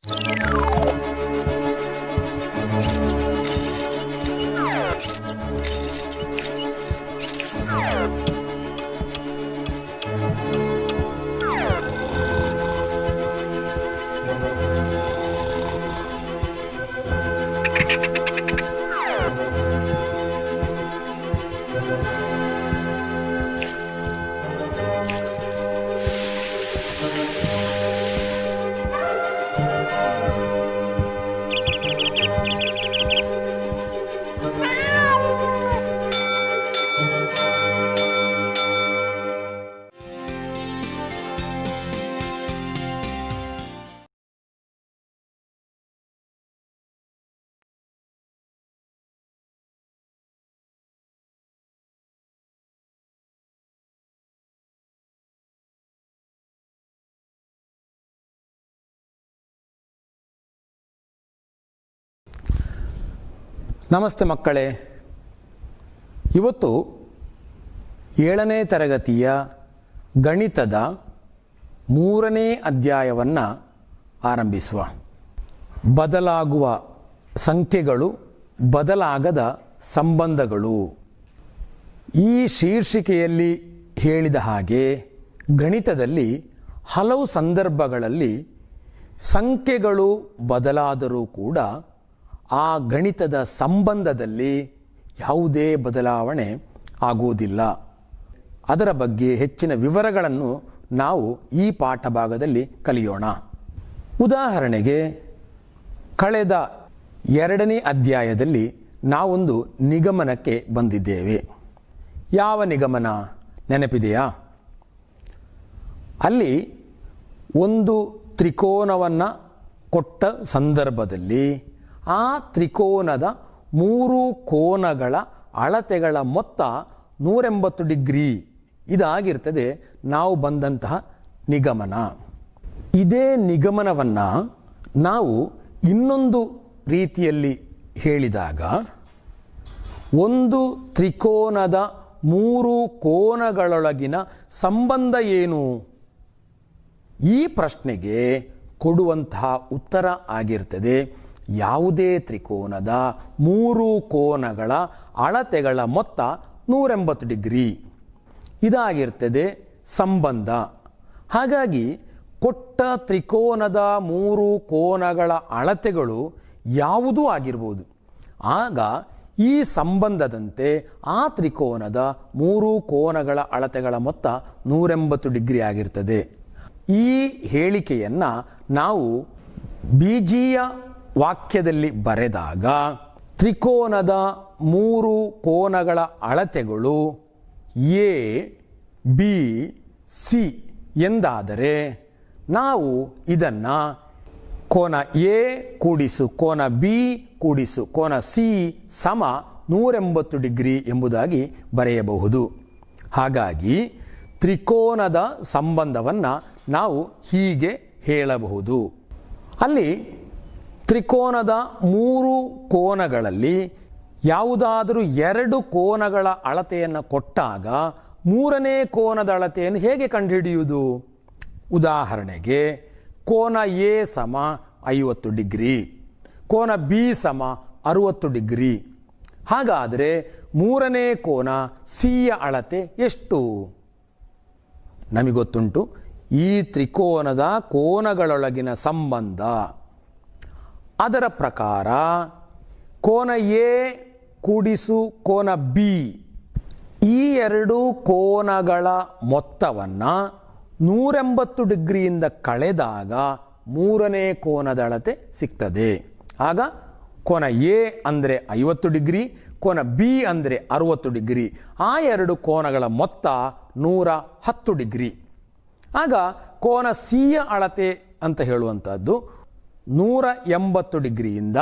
ನಮಸ್ತೆ ಮಕ್ಕಳೇ, ಇವತ್ತು 7ನೇ ತರಗತಿಯ ಗಣಿತದ 3ನೇ ಅಧ್ಯಾಯವನ್ನು ಆರಂಭಿಸುವ. ಬದಲಾಗುವ ಸಂಖ್ಯೆಗಳು, ಬದಲಾಗದ ಸಂಬಂಧಗಳು. ಈ ಶೀರ್ಷಿಕೆಯಲ್ಲಿ ಹೇಳಿದ ಹಾಗೆ ಗಣಿತದಲ್ಲಿ ಹಲವು ಸಂದರ್ಭಗಳಲ್ಲಿ ಸಂಖ್ಯೆಗಳು ಬದಲಾದರೂ ಕೂಡ ಆ ಗಣಿತದ ಸಂಬಂಧದಲ್ಲಿ ಯಾವುದೇ ಬದಲಾವಣೆ ಆಗುವುದಿಲ್ಲ. ಅದರ ಬಗ್ಗೆ ಹೆಚ್ಚಿನ ವಿವರಗಳನ್ನು ನಾವು ಈ ಪಾಠ ಭಾಗದಲ್ಲಿ ಕಲಿಯೋಣ. ಉದಾಹರಣೆಗೆ, ಕಳೆದ 2ನೇ ಅಧ್ಯಾಯದಲ್ಲಿ ನಾವೊಂದು ನಿಗಮನಕ್ಕೆ ಬಂದಿದ್ದೇವೆ. ಯಾವ ನಿಗಮನ ನೆನಪಿದೆಯಾ? ಅಲ್ಲಿ ಒಂದು ತ್ರಿಕೋನವನ್ನು ಕೊಟ್ಟ ಸಂದರ್ಭದಲ್ಲಿ ಆ ತ್ರಿಕೋನದ 3 ಕೋನಗಳ ಅಳತೆಗಳ ಮೊತ್ತ 180 ಡಿಗ್ರಿ ಇದಾಗಿರ್ತದೆ ನಾವು ಬಂದಂತಹ ನಿಗಮನ. ಇದೇ ನಿಗಮನವನ್ನು ನಾವು ಇನ್ನೊಂದು ರೀತಿಯಲ್ಲಿ ಹೇಳಿದಾಗ, ಒಂದು ತ್ರಿಕೋನದ 3 ಕೋನಗಳೊಳಗಿನ ಸಂಬಂಧ ಏನು? ಈ ಪ್ರಶ್ನೆಗೆ ಕೊಡುವಂತಹ ಉತ್ತರ ಆಗಿರ್ತದೆ, ಯಾವುದೇ ತ್ರಿಕೋನದ 3 ಕೋನಗಳ ಅಳತೆಗಳ ಮೊತ್ತ 180 ಡಿಗ್ರಿ ಇದಾಗಿರ್ತದೆ ಸಂಬಂಧ. ಹಾಗಾಗಿ ಕೊಟ್ಟ ತ್ರಿಕೋನದ 3 ಕೋನಗಳ ಅಳತೆಗಳು ಯಾವುದೂ ಆಗಿರ್ಬೋದು. ಆಗ ಈ ಸಂಬಂಧದಂತೆ ಆ ತ್ರಿಕೋನದ 3 ಕೋನಗಳ ಅಳತೆಗಳ ಮೊತ್ತ 180 ಡಿಗ್ರಿ ಆಗಿರ್ತದೆ. ಈ ಹೇಳಿಕೆಯನ್ನು ನಾವು ಬೀಜೀಯ ವಾಕ್ಯದಲ್ಲಿ ಬರೆದಾಗ ತ್ರಿಕೋನದ 3 ಕೋನಗಳ ಅಳತೆಗಳು ಎ ಬಿ ಸಿ ಎಂದಾದರೆ ನಾವು ಇದನ್ನು ಕೋನ ಎ ಕೂಡಿಸು ಕೋನ ಬಿ ಕೂಡಿಸು ಕೋನ ಸಿ ಸಮ 180 ಡಿಗ್ರಿ ಎಂಬುದಾಗಿ ಬರೆಯಬಹುದು. ಹಾಗಾಗಿ ತ್ರಿಕೋನದ ಸಂಬಂಧವನ್ನು ನಾವು ಹೀಗೆ ಹೇಳಬಹುದು. ಅಲ್ಲಿ ತ್ರಿಕೋನದ 3 ಕೋನಗಳಲ್ಲಿ ಯಾವುದಾದರೂ 2 ಕೋನಗಳ ಅಳತೆಯನ್ನು ಕೊಟ್ಟಾಗ 3ನೇ ಕೋನದ ಅಳತೆಯನ್ನು ಹೇಗೆ ಕಂಡುಹಿಡಿಯುವುದು? ಉದಾಹರಣೆಗೆ, ಕೋನ ಎ ಸಮ 50 ಡಿಗ್ರಿ, ಕೋನ ಬಿ ಸಮ 60 ಡಿಗ್ರಿ. ಹಾಗಾದರೆ 3ನೇ ಕೋನ ಸಿಯ ಅಳತೆ ಎಷ್ಟು? ನಮಗೊತ್ತುಂಟು, ಈ ತ್ರಿಕೋನದ ಕೋನಗಳೊಳಗಿನ ಸಂಬಂಧ. ಅದರ ಪ್ರಕಾರ ಕೋನ ಎ ಕೂಡಿಸು ಕೋನ ಬಿ, ಈ 2 ಕೋನಗಳ ಮೊತ್ತವನ್ನು 180 ಡಿಗ್ರಿಯಿಂದ ಕಳೆದಾಗ 3ನೇ ಕೋನದ ಅಳತೆ ಸಿಗ್ತದೆ. ಆಗ ಕೋನ ಎ ಅಂದರೆ 50 ಡಿಗ್ರಿ, ಕೋನ ಬಿ ಅಂದರೆ 60 ಡಿಗ್ರಿ. ಆ 2 ಕೋನಗಳ ಮೊತ್ತ 110 ಡಿಗ್ರಿ. ಆಗ ಕೋನ ಸಿಯ ಅಳತೆ ಅಂತ ಹೇಳುವಂಥದ್ದು 180 ಡಿಗ್ರಿಯಿಂದ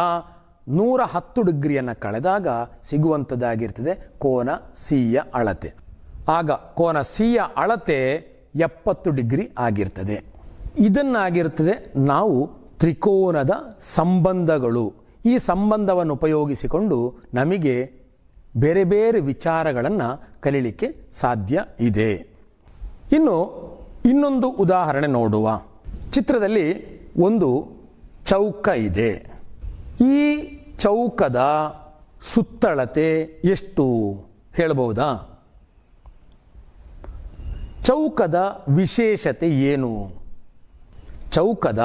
110 ಡಿಗ್ರಿಯನ್ನು ಕಳೆದಾಗ ಸಿಗುವಂಥದ್ದಾಗಿರ್ತದೆ ಕೋನ ಸಿಯ ಅಳತೆ. ಆಗ ಕೋನ ಸಿಯ ಅಳತೆ 70 ಡಿಗ್ರಿ ಆಗಿರ್ತದೆ. ಇದನ್ನಾಗಿರ್ತದೆ ನಾವು ತ್ರಿಕೋನದ ಸಂಬಂಧಗಳು. ಈ ಸಂಬಂಧವನ್ನು ಉಪಯೋಗಿಸಿಕೊಂಡು ನಮಗೆ ಬೇರೆ ಬೇರೆ ವಿಚಾರಗಳನ್ನು ಕಲೀಲಿಕ್ಕೆ ಸಾಧ್ಯ ಇದೆ. ಇನ್ನೊಂದು ಉದಾಹರಣೆ ನೋಡುವ. ಚಿತ್ರದಲ್ಲಿ ಒಂದು ಚೌಕ ಇದೆ. ಈ ಚೌಕದ ಸುತ್ತಳತೆ ಎಷ್ಟು ಹೇಳಬಹುದಾ? ಚೌಕದ ವಿಶೇಷತೆ ಏನು? ಚೌಕದ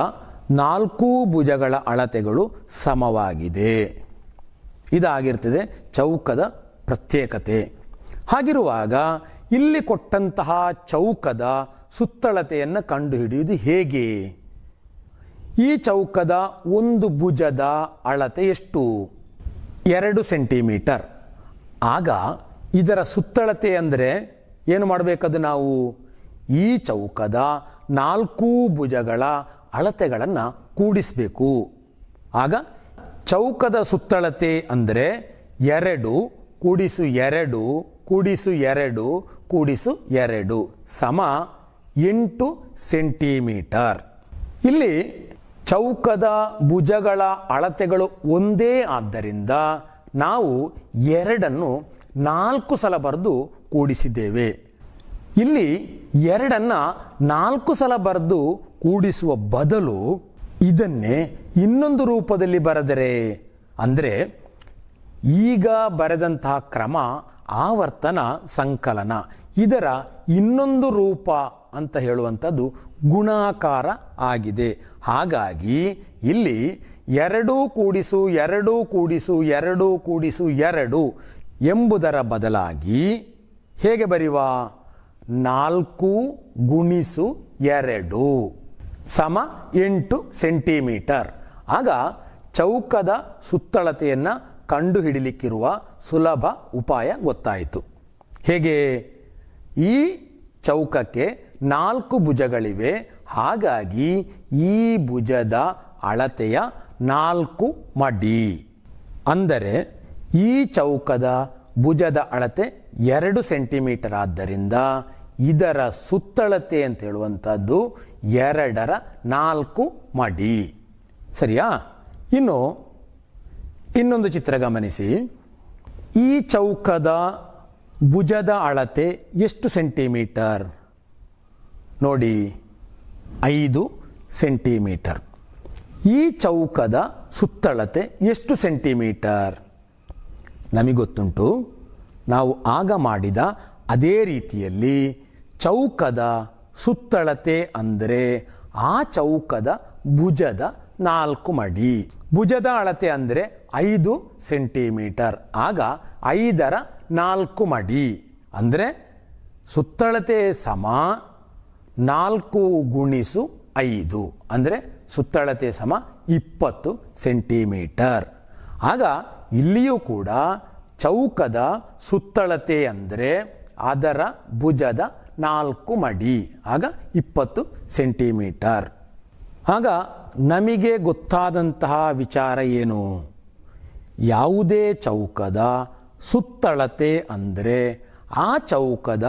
4 ಭುಜಗಳ ಅಳತೆಗಳು ಸಮವಾಗಿದೆ. ಇದಾಗಿರ್ತದೆ ಚೌಕದ ಪ್ರತ್ಯೇಕತೆ. ಹಾಗಿರುವಾಗ ಇಲ್ಲಿ ಕೊಟ್ಟಂತಹ ಚೌಕದ ಸುತ್ತಳತೆಯನ್ನು ಕಂಡುಹಿಡಿಯುವುದು ಹೇಗೆ? ಈ ಚೌಕದ ಒಂದು ಭುಜದ ಅಳತೆ ಎಷ್ಟು? 2 ಸೆಂಟಿಮೀಟರ್. ಆಗ ಇದರ ಸುತ್ತಳತೆ ಅಂದರೆ ಏನು ಮಾಡಬೇಕದು ನಾವು? ಈ ಚೌಕದ 4 ಭುಜಗಳ ಅಳತೆಗಳನ್ನು ಕೂಡಿಸಬೇಕು. ಆಗ ಚೌಕದ ಸುತ್ತಳತೆ ಅಂದರೆ 2 ಕೂಡಿಸು 2 ಕೂಡಿಸು 2 ಕೂಡಿಸು 2 ಸಮ 8 ಸೆಂಟಿಮೀಟರ್. ಇಲ್ಲಿ ಚೌಕದ ಭುಜಗಳ ಅಳತೆಗಳು ಒಂದೇ ಆದ್ದರಿಂದ ನಾವು 2 4 ಸಲ ಬರೆದು ಕೂಡಿಸಿದ್ದೇವೆ. ಇಲ್ಲಿ 2 4 ಸಲ ಬರೆದು ಕೂಡಿಸುವ ಬದಲು ಇದನ್ನೇ ಇನ್ನೊಂದು ರೂಪದಲ್ಲಿ ಬರೆದರೆ, ಅಂದರೆ ಈಗ ಬರೆದಂತಹ ಕ್ರಮ ಆವರ್ತನ ಸಂಕಲನ, ಇದರ ಇನ್ನೊಂದು ರೂಪ ಅಂತ ಹೇಳುವಂಥದ್ದು ಗುಣಾಕಾರ ಆಗಿದೆ. ಹಾಗಾಗಿ ಇಲ್ಲಿ 2 ಕೂಡಿಸು 2 ಕೂಡಿಸು 2 ಕೂಡಿಸು 2 ಎಂಬುದರ ಬದಲಾಗಿ ಹೇಗೆ ಬರೆಯುವ? 4 ಗುಣಿಸು 2 ಸಮ 8 ಸೆಂಟಿಮೀಟರ್. ಆಗ ಚೌಕದ ಸುತ್ತಳತೆಯನ್ನು ಕಂಡುಹಿಡಿಲಿಕ್ಕಿರುವ ಸುಲಭ ಉಪಾಯ ಗೊತ್ತಾಯಿತು. ಹೇಗೆ? ಈ ಚೌಕಕ್ಕೆ 4 ಭುಜಗಳಿವೆ. ಹಾಗಾಗಿ ಈ ಭುಜದ ಅಳತೆಯ 4 ಮಡಿ. ಅಂದರೆ ಈ ಚೌಕದ ಭುಜದ ಅಳತೆ 2 ಸೆಂಟಿಮೀಟರ್ ಆದ್ದರಿಂದ ಇದರ ಸುತ್ತಳತೆ ಅಂತ ಹೇಳುವಂಥದ್ದು 2/4 ಮಡಿ. ಸರಿಯಾ? ಇನ್ನು ಇನ್ನೊಂದು ಚಿತ್ರ ಗಮನಿಸಿ. ಈ ಚೌಕದ ಭುಜದ ಅಳತೆ ಎಷ್ಟು ಸೆಂಟಿಮೀಟರ್? ನೋಡಿ, 5 ಸೆಂಟಿಮೀಟರ್. ಈ ಚೌಕದ ಸುತ್ತಳತೆ ಎಷ್ಟು ಸೆಂಟಿಮೀಟರ್? ನಮಗೊತ್ತುಂಟು. ನಾವು ಆಗ ಮಾಡಿದ ಅದೇ ರೀತಿಯಲ್ಲಿ ಚೌಕದ ಸುತ್ತಳತೆ ಅಂದರೆ ಆ ಚೌಕದ ಭುಜದ 4 ಮಡಿ. ಭುಜದ ಅಳತೆ ಅಂದರೆ 5 ಸೆಂಟಿಮೀಟರ್. ಆಗ 5/4 ಮಡಿ ಅಂದರೆ ಸುತ್ತಳತೆ ಸಮ 4 ಗುಣಿಸು 5 ಅಂದರೆ ಸುತ್ತಳತೆ ಸಮ 20 ಸೆಂಟಿಮೀಟರ್. ಆಗ ಇಲ್ಲಿಯೂ ಕೂಡ ಚೌಕದ ಸುತ್ತಳತೆ ಅಂದರೆ ಅದರ ಭುಜದ 4 ಮಡಿ, ಆಗ 20 ಸೆಂಟಿಮೀಟರ್. ಆಗ ನಮಗೆ ಗೊತ್ತಾದಂತಹ ವಿಚಾರ ಏನು? ಯಾವುದೇ ಚೌಕದ ಸುತ್ತಳತೆ ಅಂದರೆ ಆ ಚೌಕದ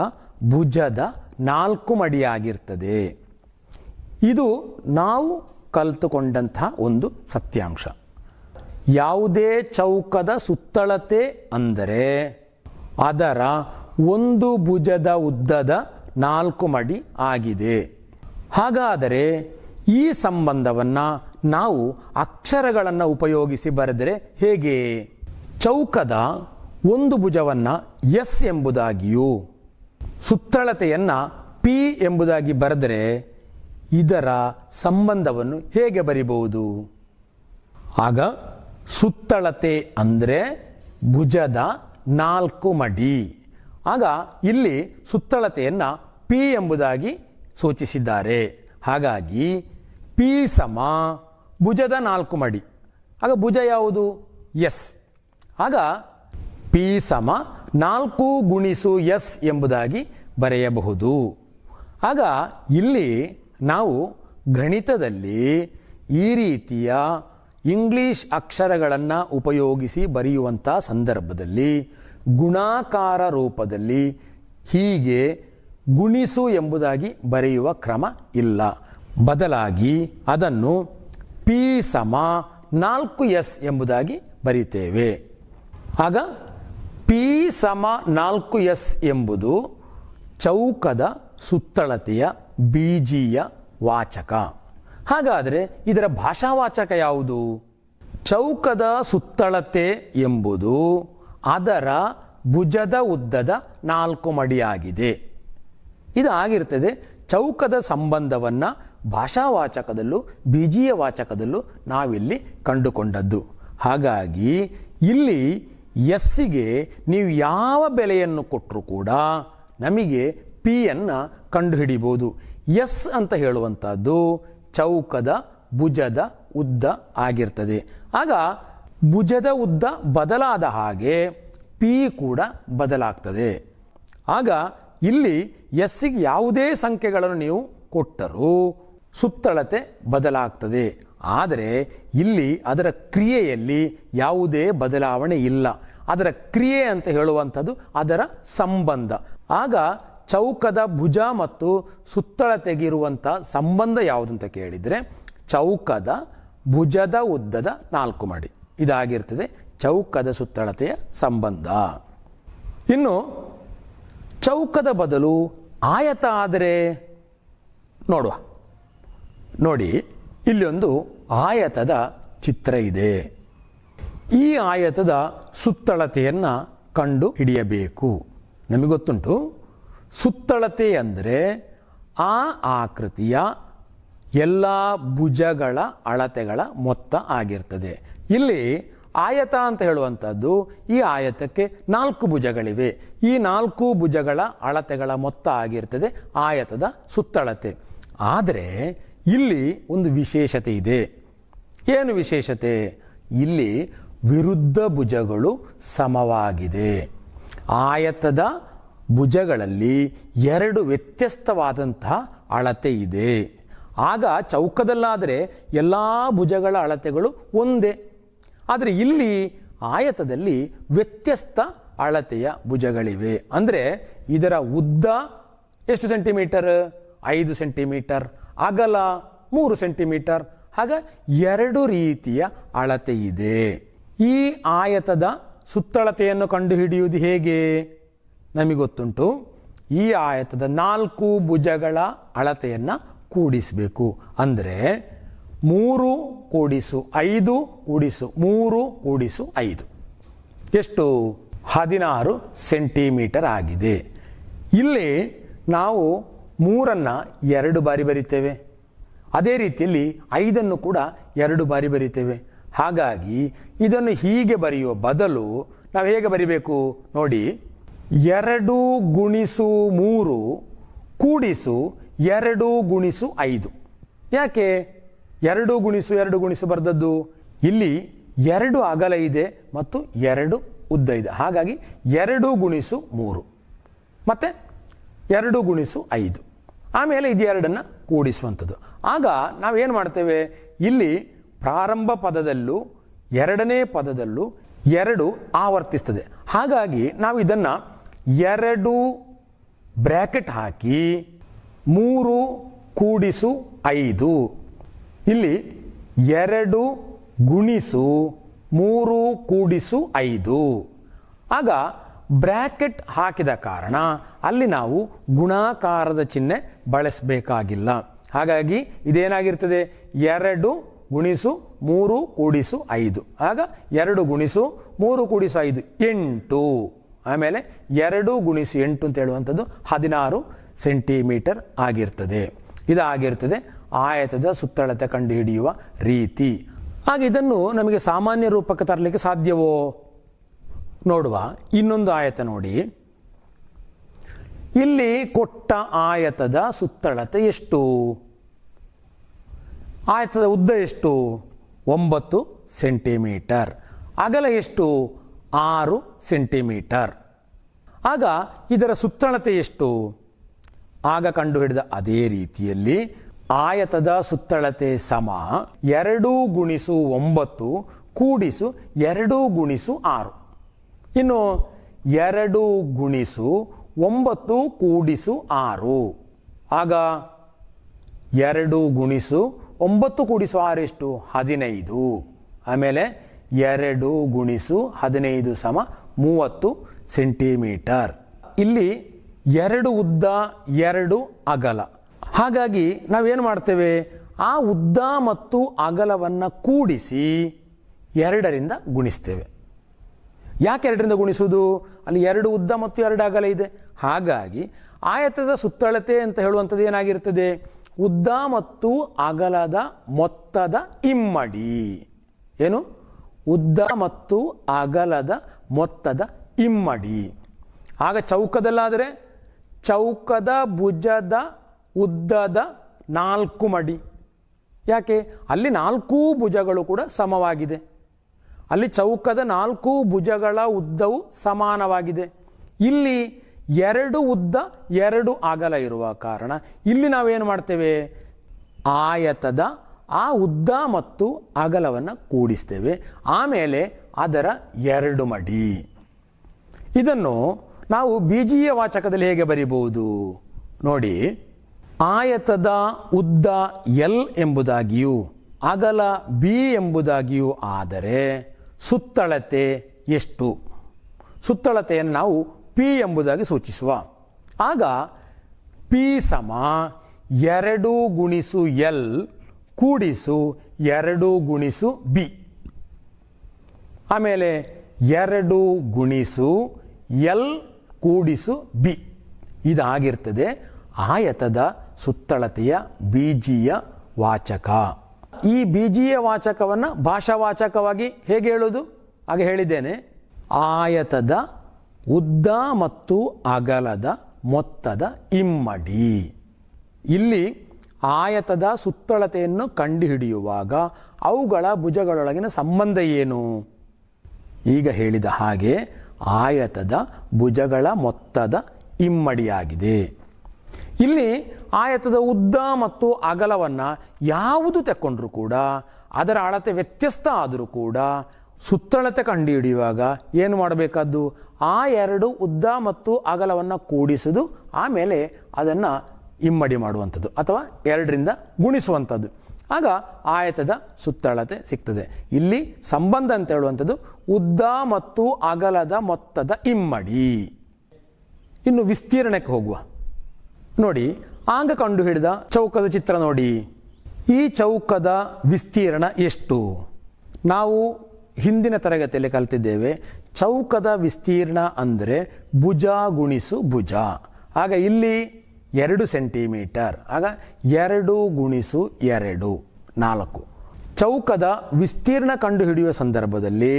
ಭುಜದ 4 ಮಡಿಯಾಗಿರ್ತದೆ. ಇದು ನಾವು ಕಲಿತುಕೊಂಡಂತಹ ಒಂದು ಸತ್ಯಾಂಶ. ಯಾವುದೇ ಚೌಕದ ಸುತ್ತಳತೆ ಅಂದರೆ ಅದರ ಒಂದು ಭುಜದ ಉದ್ದದ 4 ಮಡಿ ಆಗಿದೆ. ಹಾಗಾದರೆ ಈ ಸಂಬಂಧವನ್ನು ನಾವು ಅಕ್ಷರಗಳನ್ನು ಉಪಯೋಗಿಸಿ ಬರೆದರೆ ಹೇಗೆ? ಚೌಕದ ಒಂದು ಭುಜವನ್ನು ಎಸ್ ಎಂಬುದಾಗಿಯೂ ಸುತ್ತಳತೆಯನ್ನು ಪಿ ಎಂಬುದಾಗಿ ಬರೆದರೆ ಇದರ ಸಂಬಂಧವನ್ನು ಹೇಗೆ ಬರಿಬಹುದು? ಆಗ ಸುತ್ತಳತೆ ಅಂದರೆ ಭುಜದ 4 ಮಡಿ. ಆಗ ಇಲ್ಲಿ ಸುತ್ತಳತೆಯನ್ನು ಪಿ ಎಂಬುದಾಗಿ ಸೂಚಿಸಿದ್ದಾರೆ. ಹಾಗಾಗಿ ಪಿ ಸಮ ಭುಜದ 4 ಮಡಿ. ಆಗ ಭುಜ ಯಾವುದು? ಎಸ್. ಆಗ ಪಿ ಸಮ 4 ಗುಣಿಸು ಎಸ್ ಎಂಬುದಾಗಿ ಬರೆಯಬಹುದು. ಆಗ ಇಲ್ಲಿ ನಾವು ಗಣಿತದಲ್ಲಿ ಈ ರೀತಿಯ ಇಂಗ್ಲಿಷ್ ಅಕ್ಷರಗಳನ್ನು ಉಪಯೋಗಿಸಿ ಬರೆಯುವಂಥ ಸಂದರ್ಭದಲ್ಲಿ ಗುಣಾಕಾರ ರೂಪದಲ್ಲಿ ಹೀಗೆ ಗುಣಿಸು ಎಂಬುದಾಗಿ ಬರೆಯುವ ಕ್ರಮ ಇಲ್ಲ. ಬದಲಾಗಿ ಅದನ್ನು ಪಿ ಸಮ 4s ಎಂಬುದಾಗಿ ಬರೀತೇವೆ. ಆಗ ಪಿ ಸಮ 4s ಎಂಬುದು ಚೌಕದ ಸುತ್ತಳತೆಯ ಬೀಜೀಯ ವಾಚಕ. ಹಾಗಾದರೆ ಇದರ ಭಾಷಾವಾಚಕ ಯಾವುದು? ಚೌಕದ ಸುತ್ತಳತೆ ಎಂಬುದು ಅದರ ಭುಜದ ಉದ್ದದ 4 ಮಡಿಯಾಗಿದೆ. ಇದಾಗಿರ್ತದೆ ಚೌಕದ ಸಂಬಂಧವನ್ನು ಭಾಷಾವಾಚಕದಲ್ಲೂ ಬೀಜೀಯ ವಾಚಕದಲ್ಲೂ ನಾವಿಲ್ಲಿ ಕಂಡುಕೊಂಡದ್ದು. ಹಾಗಾಗಿ ಇಲ್ಲಿ ಎಸ್ಸಿಗೆ ನೀವು ಯಾವ ಬೆಲೆಯನ್ನು ಕೊಟ್ಟರೂ ಕೂಡ ನಮಗೆ ಪಿ ಯನ್ನು ಕಂಡುಹಿಡಿಬೋದು. ಎಸ್ ಅಂತ ಹೇಳುವಂಥದ್ದು ಚೌಕದ ಭುಜದ ಉದ್ದ ಆಗಿರ್ತದೆ. ಆಗ ಭುಜದ ಉದ್ದ ಬದಲಾದ ಹಾಗೆ ಪಿ ಕೂಡ ಬದಲಾಗ್ತದೆ. ಆಗ ಇಲ್ಲಿ ಎಸ್ಸಿಗೆ ಯಾವುದೇ ಸಂಖ್ಯೆಗಳನ್ನು ನೀವು ಕೊಟ್ಟರೂ ಸುತ್ತಳತೆ ಬದಲಾಗ್ತದೆ. ಆದರೆ ಇಲ್ಲಿ ಅದರ ಕ್ರಿಯೆಯಲ್ಲಿ ಯಾವುದೇ ಬದಲಾವಣೆ ಇಲ್ಲ. ಅದರ ಕ್ರಿಯೆ ಅಂತ ಹೇಳುವಂಥದ್ದು ಅದರ ಸಂಬಂಧ. ಆಗ ಚೌಕದ ಭುಜ ಮತ್ತು ಸುತ್ತಳತೆಗಿರುವಂಥ ಸಂಬಂಧ ಯಾವುದಂತ ಕೇಳಿದರೆ ಚೌಕದ ಭುಜದ ಉದ್ದದ 4 ಮಡಿ ಇದಾಗಿರ್ತದೆ ಚೌಕದ ಸುತ್ತಳತೆಯ ಸಂಬಂಧ. ಇನ್ನು ಚೌಕದ ಬದಲು ಆಯತ ಆದರೆ ನೋಡುವ. ನೋಡಿ, ಇಲ್ಲಿ ಒಂದು ಆಯತದ ಚಿತ್ರ ಇದೆ. ಈ ಆಯತದ ಸುತ್ತಳತೆಯನ್ನು ಕಂಡು ಹಿಡಿಯಬೇಕು. ನಮಗೊತ್ತುಂಟು ಸುತ್ತಳತೆ ಅಂದರೆ ಆ ಆಕೃತಿಯ ಎಲ್ಲ ಭುಜಗಳ ಅಳತೆಗಳ ಮೊತ್ತ ಆಗಿರ್ತದೆ. ಇಲ್ಲಿ ಆಯತ ಅಂತ ಹೇಳುವಂಥದ್ದು ಈ ಆಯತಕ್ಕೆ 4 ಭುಜಗಳಿವೆ. ಈ 4 ಭುಜಗಳ ಅಳತೆಗಳ ಮೊತ್ತ ಆಗಿರ್ತದೆ ಆಯತದ ಸುತ್ತಳತೆ. ಆದರೆ ಇಲ್ಲಿ ಒಂದು ವಿಶೇಷತೆ ಇದೆ. ಏನು ವಿಶೇಷತೆ? ಇಲ್ಲಿ ವಿರುದ್ಧ ಭುಜಗಳು ಸಮವಾಗಿದೆ. ಆಯತದ ಭುಜಗಳಲ್ಲಿ 2 ವ್ಯತ್ಯಸ್ತವಾದಂತಹ ಅಳತೆ ಇದೆ. ಆಗ ಚೌಕದಲ್ಲಾದರೆ ಎಲ್ಲ ಭುಜಗಳ ಅಳತೆಗಳು ಒಂದೇ. ಆದರೆ ಇಲ್ಲಿ ಆಯತದಲ್ಲಿ ವ್ಯತ್ಯಸ್ತ ಅಳತೆಯ ಭುಜಗಳಿವೆ. ಅಂದರೆ ಇದರ ಉದ್ದ ಎಷ್ಟು ಸೆಂಟಿಮೀಟರ್? 5 ಸೆಂಟಿಮೀಟರ್. ಅಗಲ 3 ಸೆಂಟಿಮೀಟರ್. ಆಗ 2 ರೀತಿಯ ಅಳತೆ ಇದೆ. ಈ ಆಯತದ ಸುತ್ತಳತೆಯನ್ನು ಕಂಡುಹಿಡಿಯುವುದು ಹೇಗೆ? ನಮಗೊತ್ತುಂಟು ಈ ಆಯತದ 4 ಭುಜಗಳ ಅಳತೆಯನ್ನು ಕೂಡಿಸಬೇಕು. ಅಂದರೆ 3 ಕೂಡಿಸು 5 ಕೂಡಿಸು 3 ಕೂಡಿಸು 5 ಎಷ್ಟು? 16 ಸೆಂಟಿಮೀಟರ್ ಆಗಿದೆ. ಇಲ್ಲಿ ನಾವು 3 2 ಬಾರಿ ಬರಿತೇವೆ. ಅದೇ ರೀತಿಯಲ್ಲಿ 5 ಕೂಡ 2 ಬಾರಿ ಬರಿತೇವೆ. ಹಾಗಾಗಿ ಇದನ್ನು ಹೀಗೆ ಬರೆಯುವ ಬದಲು ನಾವು ಹೇಗೆ ಬರಿಬೇಕು ನೋಡಿ. 2 ಗುಣಿಸು 3 ಕೂಡಿಸು 2 ಗುಣಿಸು 5. ಯಾಕೆ 2 ಗುಣಿಸು 2 ಗುಣಿಸು ಬರೆದದ್ದು? ಇಲ್ಲಿ 2 ಅಗಲ ಇದೆ ಮತ್ತು 2 ಉದ್ದ ಇದೆ. ಹಾಗಾಗಿ 2 ಗುಣಿಸು 3 ಮತ್ತೆ 2 ಗುಣಿಸು 5. ಆಮೇಲೆ ಇದು 2 ಕೂಡಿಸುವಂಥದ್ದು. ಆಗ ನಾವೇನು ಮಾಡ್ತೇವೆ? ಇಲ್ಲಿ ಪ್ರಾರಂಭ ಪದದಲ್ಲೂ 2ನೇ ಪದದಲ್ಲೂ 2 ಆವರ್ತಿಸ್ತದೆ. ಹಾಗಾಗಿ ನಾವು ಇದನ್ನು 2 ಬ್ರ್ಯಾಕೆಟ್ ಹಾಕಿ 3 ಕೂಡಿಸು 5. ಇಲ್ಲಿ 2 ಗುಣಿಸು 3 ಕೂಡಿಸು 5. ಆಗ ಬ್ರ್ಯಾಕೆಟ್ ಹಾಕಿದ ಕಾರಣ ಅಲ್ಲಿ ನಾವು ಗುಣಾಕಾರದ ಚಿಹ್ನೆ ಬಳಸಬೇಕಾಗಿಲ್ಲ. ಹಾಗಾಗಿ ಇದೇನಾಗಿರ್ತದೆ? 2 ಗುಣಿಸು 3 ಕೂಡಿಸು 5. ಆಗ 2 ಗುಣಿಸು 3 ಕೂಡಿಸು 5 8. ಆಮೇಲೆ 2 ಗುಣಿಸು 8 ಅಂತ ಹೇಳುವಂಥದ್ದು 16 ಸೆಂಟಿಮೀಟರ್ ಆಗಿರ್ತದೆ. ಇದಾಗಿರ್ತದೆ ಆಯತದ ಸುತ್ತಳತೆ ಕಂಡುಹಿಡಿಯುವ ರೀತಿ. ಆಗ ಇದನ್ನು ನಮಗೆ ಸಾಮಾನ್ಯ ರೂಪಕ್ಕೆ ತರಲಿಕ್ಕೆ ಸಾಧ್ಯವೋ? ನೋಡುವ. ಇನ್ನೊಂದು ಆಯತ ನೋಡಿ. ಇಲ್ಲಿ ಕೊಟ್ಟ ಆಯತದ ಸುತ್ತಳತೆ ಎಷ್ಟು? ಆಯತದ ಉದ್ದ ಎಷ್ಟು? 9 ಸೆಂಟಿಮೀಟರ್. ಅಗಲ ಎಷ್ಟು? 6 ಸೆಂಟಿಮೀಟರ್. ಆಗ ಇದರ ಸುತ್ತಳತೆ ಎಷ್ಟು? ಆಗ ಕಂಡುಹಿಡಿದ ಅದೇ ರೀತಿಯಲ್ಲಿ ಆಯತದ ಸುತ್ತಳತೆ ಸಮ 2 ಗುಣಿಸು 9 ಕೂಡಿಸು 2 ಗುಣಿಸು 6. ಇನ್ನು 2 ಗುಣಿಸು 9 ಕೂಡಿಸು 6. ಆಗ 2 ಗುಣಿಸು 9 ಕೂಡಿಸು 6 ಎಷ್ಟು? 15. ಆಮೇಲೆ 2 ಗುಣಿಸು 15 ಸಮ 30 ಸೆಂಟಿಮೀಟರ್. ಇಲ್ಲಿ 2 ಉದ್ದ 2 ಅಗಲ. ಹಾಗಾಗಿ ನಾವೇನು ಮಾಡ್ತೇವೆ? ಆ ಉದ್ದ ಮತ್ತು ಅಗಲವನ್ನು ಕೂಡಿಸಿ 2ರಿಂದ ಗುಣಿಸ್ತೇವೆ. ಯಾಕೆ 2ರಿಂದ ಗುಣಿಸುವುದು? ಅಲ್ಲಿ 2 ಉದ್ದ ಮತ್ತು 2 ಅಗಲ ಇದೆ. ಹಾಗಾಗಿ ಆಯತದ ಸುತ್ತಳತೆ ಅಂತ ಹೇಳುವಂಥದ್ದು ಏನಾಗಿರ್ತದೆ? ಉದ್ದ ಮತ್ತು ಅಗಲದ ಮೊತ್ತದ ಇಮ್ಮಡಿ. ಏನು? ಉದ್ದ ಮತ್ತು ಅಗಲದ ಮೊತ್ತದ ಇಮ್ಮಡಿ. ಆಗ ಚೌಕದಲ್ಲಾದರೆ ಚೌಕದ ಭುಜದ ಉದ್ದದ 4 ಮಡಿ. ಯಾಕೆ? ಅಲ್ಲಿ 4 ಭುಜಗಳು ಕೂಡ ಸಮವಾಗಿದೆ. ಅಲ್ಲಿ ಚೌಕದ 4 ಭುಜಗಳ ಉದ್ದವು ಸಮಾನವಾಗಿದೆ. ಇಲ್ಲಿ 2 ಉದ್ದ 2 ಅಗಲ ಇರುವ ಕಾರಣ ಇಲ್ಲಿ ನಾವೇನು ಮಾಡ್ತೇವೆ? ಆಯತದ ಆ ಉದ್ದ ಮತ್ತು ಅಗಲವನ್ನು ಕೂಡಿಸ್ತೇವೆ. ಆಮೇಲೆ ಅದರ 2 ಮಡಿ. ಇದನ್ನು ನಾವು ಬೀಜೀಯ ವಾಚಕದಲ್ಲಿ ಹೇಗೆ ಬರೀಬಹುದು ನೋಡಿ. ಆಯತದ ಉದ್ದ L ಎಂಬುದಾಗಿಯೂ ಅಗಲ B ಎಂಬುದಾಗಿಯೂ ಆದರೆ ಸುತ್ತಳತೆ ಎಷ್ಟು? ಸುತ್ತಳತೆಯನ್ನು ನಾವು P ಎಂಬುದಾಗಿ ಸೂಚಿಸುವ. ಆಗ P ಸಮ 2 ಗುಣಿಸು L ಕೂಡಿಸು 2 ಗುಣಿಸು B. ಆಮೇಲೆ 2 ಗುಣಿಸು L ಕೂಡಿಸು B. ಇದಾಗಿರ್ತದೆ ಆಯತದ ಸುತ್ತಳತೆಯ ಬೀಜೀಯ ವಾಚಕ. ಈ ಬೀಜೀಯ ವಾಚಕವನ್ನು ಭಾಷಾವಾಚಕವಾಗಿ ಹೇಗೆ ಹೇಳೋದು? ಹಾಗೆ ಹೇಳಿದ್ದೇನೆ. ಆಯತದ ಉದ್ದ ಮತ್ತು ಅಗಲದ ಮೊತ್ತದ ಇಮ್ಮಡಿ. ಇಲ್ಲಿ ಆಯತದ ಸುತ್ತಳತೆಯನ್ನು ಕಂಡುಹಿಡಿಯುವಾಗ ಅವುಗಳ ಭುಜಗಳೊಳಗಿನ ಸಂಬಂಧ ಏನು? ಈಗ ಹೇಳಿದ ಹಾಗೆ ಆಯತದ ಭುಜಗಳ ಮೊತ್ತದ ಇಮ್ಮಡಿಯಾಗಿದೆ. ಇಲ್ಲಿ ಆಯತದ ಉದ್ದ ಮತ್ತು ಅಗಲವನ್ನು ಯಾವುದು ತಕ್ಕೊಂಡ್ರೂ ಕೂಡ ಅದರ ಅಳತೆ ವ್ಯತ್ಯಸ್ತ ಆದರೂ ಕೂಡ ಸುತ್ತಳತೆ ಕಂಡುಹಿಡಿಯುವಾಗ ಏನು ಮಾಡಬೇಕಾದ್ದು? ಆ 2 ಉದ್ದ ಮತ್ತು ಅಗಲವನ್ನು ಕೂಡಿಸುವುದು, ಆಮೇಲೆ ಅದನ್ನು ಇಮ್ಮಡಿ ಮಾಡುವಂಥದ್ದು ಅಥವಾ 2ರಿಂದ ಗುಣಿಸುವಂಥದ್ದು. ಆಗ ಆಯತದ ಸುತ್ತಳತೆ ಸಿಗ್ತದೆ. ಇಲ್ಲಿ ಸಂಬಂಧ ಅಂತ ಹೇಳುವಂಥದ್ದು ಉದ್ದ ಮತ್ತು ಅಗಲದ ಮೊತ್ತದ ಇಮ್ಮಡಿ. ಇನ್ನು ವಿಸ್ತೀರ್ಣಕ್ಕೆ ಹೋಗುವ. ನೋಡಿ, ಆಗ ಕಂಡುಹಿಡಿದ ಚೌಕದ ಚಿತ್ರ ನೋಡಿ. ಈ ಚೌಕದ ವಿಸ್ತೀರ್ಣ ಎಷ್ಟು? ನಾವು ಹಿಂದಿನ ತರಗತಿಯಲ್ಲಿ ಕಲಿತಿದ್ದೇವೆ. ಚೌಕದ ವಿಸ್ತೀರ್ಣ ಅಂದರೆ ಭುಜ ಗುಣಿಸು ಭುಜ. ಆಗ ಇಲ್ಲಿ 2 ಸೆಂಟಿಮೀಟರ್. ಆಗ 2 ಗುಣಿಸು 2 4. ಚೌಕದ ವಿಸ್ತೀರ್ಣ ಕಂಡುಹಿಡಿಯುವ ಸಂದರ್ಭದಲ್ಲಿ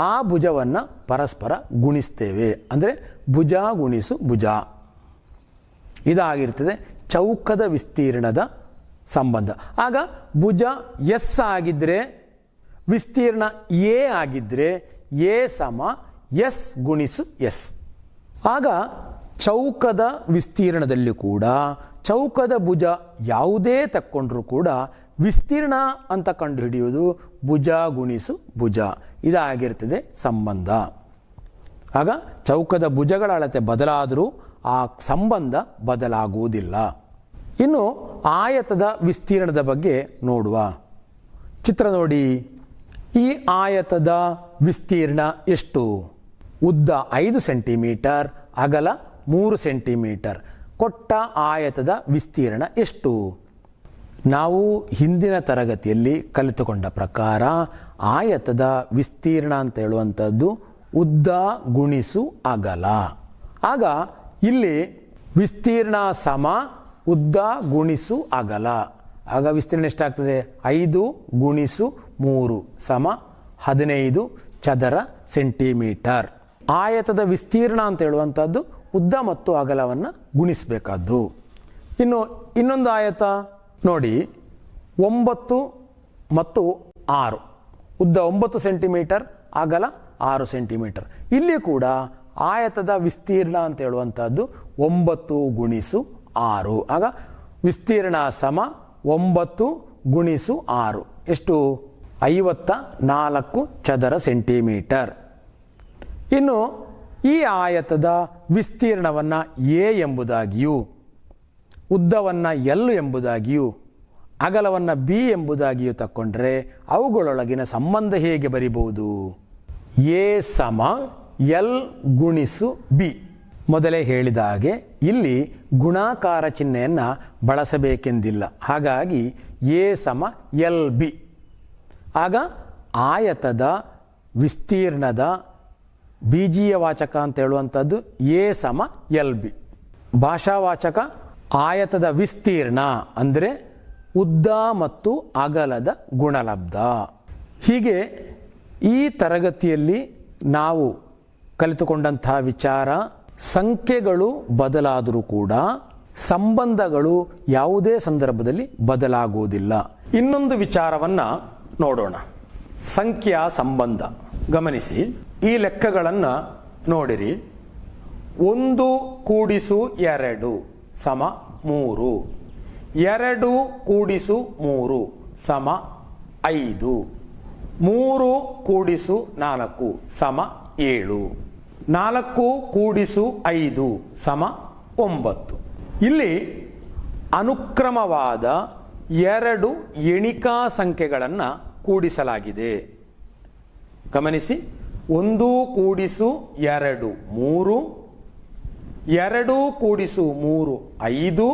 ಆ ಭುಜವನ್ನು ಪರಸ್ಪರ ಗುಣಿಸ್ತೇವೆ. ಅಂದರೆ ಭುಜ ಗುಣಿಸು ಭುಜ. ಇದಾಗಿರ್ತದೆ ಚೌಕದ ವಿಸ್ತೀರ್ಣದ ಸಂಬಂಧ. ಆಗ ಭುಜ S ಆಗಿದ್ದರೆ ವಿಸ್ತೀರ್ಣ A ಆಗಿದ್ದರೆ A ಸಮ S ಗುಣಿಸು S. ಆಗ ಚೌಕದ ವಿಸ್ತೀರ್ಣದಲ್ಲಿ ಕೂಡ ಚೌಕದ ಭುಜ ಯಾವುದೇ ತಕ್ಕೊಂಡ್ರೂ ಕೂಡ ವಿಸ್ತೀರ್ಣ ಅಂತ ಕಂಡುಹಿಡಿಯುವುದು ಭುಜ ಗುಣಿಸು ಭುಜ. ಇದಾಗಿರ್ತದೆ ಸಂಬಂಧ. ಆಗ ಚೌಕದ ಭುಜಗಳ ಅಳತೆ ಬದಲಾದರೂ ಆ ಸಂಬಂಧ ಬದಲಾಗುವುದಿಲ್ಲ. ಇನ್ನು ಆಯತದ ವಿಸ್ತೀರ್ಣದ ಬಗ್ಗೆ ನೋಡುವ. ಚಿತ್ರ ನೋಡಿ. ಈ ಆಯತದ ವಿಸ್ತೀರ್ಣ ಎಷ್ಟು? ಉದ್ದ 5 ಸೆಂಟಿಮೀಟರ್, ಅಗಲ 3 ಸೆಂಟಿಮೀಟರ್. ಕೊಟ್ಟ ಆಯತದ ವಿಸ್ತೀರ್ಣ ಎಷ್ಟು? ನಾವು ಹಿಂದಿನ ತರಗತಿಯಲ್ಲಿ ಕಲಿತುಕೊಂಡ ಪ್ರಕಾರ ಆಯತದ ವಿಸ್ತೀರ್ಣ ಅಂತ ಹೇಳುವಂಥದ್ದು ಉದ್ದ ಗುಣಿಸು ಅಗಲ. ಆಗ ಇಲ್ಲಿ ವಿಸ್ತೀರ್ಣ ಸಮ ಉದ್ದ ಗುಣಿಸು ಅಗಲ. ಆಗ ವಿಸ್ತೀರ್ಣ ಎಷ್ಟಾಗ್ತದೆ? 5 ಗುಣಿಸು 3 ಸಮ 15 ಚದರ ಸೆಂಟಿಮೀಟರ್. ಆಯತದ ವಿಸ್ತೀರ್ಣ ಅಂತ ಹೇಳುವಂಥದ್ದು ಉದ್ದ ಮತ್ತು ಅಗಲವನ್ನು ಗುಣಿಸಬೇಕಾದ್ದು. ಇನ್ನು ಇನ್ನೊಂದು ಆಯತ ನೋಡಿ. 9 ಮತ್ತು 6. ಉದ್ದ 9 ಸೆಂಟಿಮೀಟರ್, ಅಗಲ 6 ಸೆಂಟಿಮೀಟರ್. ಇಲ್ಲಿ ಕೂಡ ಆಯತದ ವಿಸ್ತೀರ್ಣ ಅಂತ ಹೇಳುವಂಥದ್ದು 9 ಗುಣಿಸು 6. ಆಗ ವಿಸ್ತೀರ್ಣ ಸಮ 9 ಗುಣಿಸು 6 ಎಷ್ಟು? 54 ಚದರ ಸೆಂಟಿಮೀಟರ್. ಇನ್ನು ಈ ಆಯತದ ವಿಸ್ತೀರ್ಣವನ್ನು A ಎಂಬುದಾಗಿಯೂ ಉದ್ದವನ್ನು L ಎಂಬುದಾಗಿಯೂ ಅಗಲವನ್ನು B ಎಂಬುದಾಗಿಯೂ ತಕ್ಕೊಂಡ್ರೆ ಅವುಗಳೊಳಗಿನ ಸಂಬಂಧ ಹೇಗೆ ಬರಿಬಹುದು? A ಸಮ L ಗುಣಿಸು B. ಮೊದಲೇ ಹೇಳಿದ ಹಾಗೆ ಇಲ್ಲಿ ಗುಣಾಕಾರ ಚಿಹ್ನೆಯನ್ನು ಬಳಸಬೇಕೆಂದಿಲ್ಲ. ಹಾಗಾಗಿ ಎ ಸಮ ಎಲ್ ಬಿ. ಆಗ ಆಯತದ ವಿಸ್ತೀರ್ಣದ ಬೀಜೀಯ ವಾಚಕ ಅಂತ ಹೇಳುವಂಥದ್ದು ಎ ಸಮ ಎಲ್ ಬಿ. ಭಾಷಾವಾಚಕ ಆಯತದ ವಿಸ್ತೀರ್ಣ ಅಂದರೆ ಉದ್ದ ಮತ್ತು ಅಗಲದ ಗುಣಲಬ್ಧ. ಹೀಗೆ ಈ ತರಗತಿಯಲ್ಲಿ ನಾವು ಕಲಿತುಕೊಂಡಂತಹ ವಿಚಾರ, ಸಂಖ್ಯೆಗಳು ಬದಲಾದರೂ ಕೂಡ ಸಂಬಂಧಗಳು ಯಾವುದೇ ಸಂದರ್ಭದಲ್ಲಿ ಬದಲಾಗುವುದಿಲ್ಲ. ಇನ್ನೊಂದು ವಿಚಾರವನ್ನು ನೋಡೋಣ, ಸಂಖ್ಯಾ ಸಂಬಂಧ. ಗಮನಿಸಿ, ಈ ಲೆಕ್ಕಗಳನ್ನು ನೋಡಿರಿ. 1 ಕೂಡಿಸು 2 ಸಮ 3, 2 ಕೂಡಿಸು 3 ಸಮ 5, 3 ಕೂಡಿಸು 4 ಸಮ 7, 4 ಕೂಡಿಸು 5 ಸಮ 9. ಇಲ್ಲಿ ಅನುಕ್ರಮವಾದ 2 ಎಣಿಕಾ ಸಂಖ್ಯೆಗಳನ್ನು ಕೂಡಿಸಲಾಗಿದೆ. ಗಮನಿಸಿ, 1 ಕೂಡಿಸು 2 3, 2 ಕೂಡಿಸು 3 5,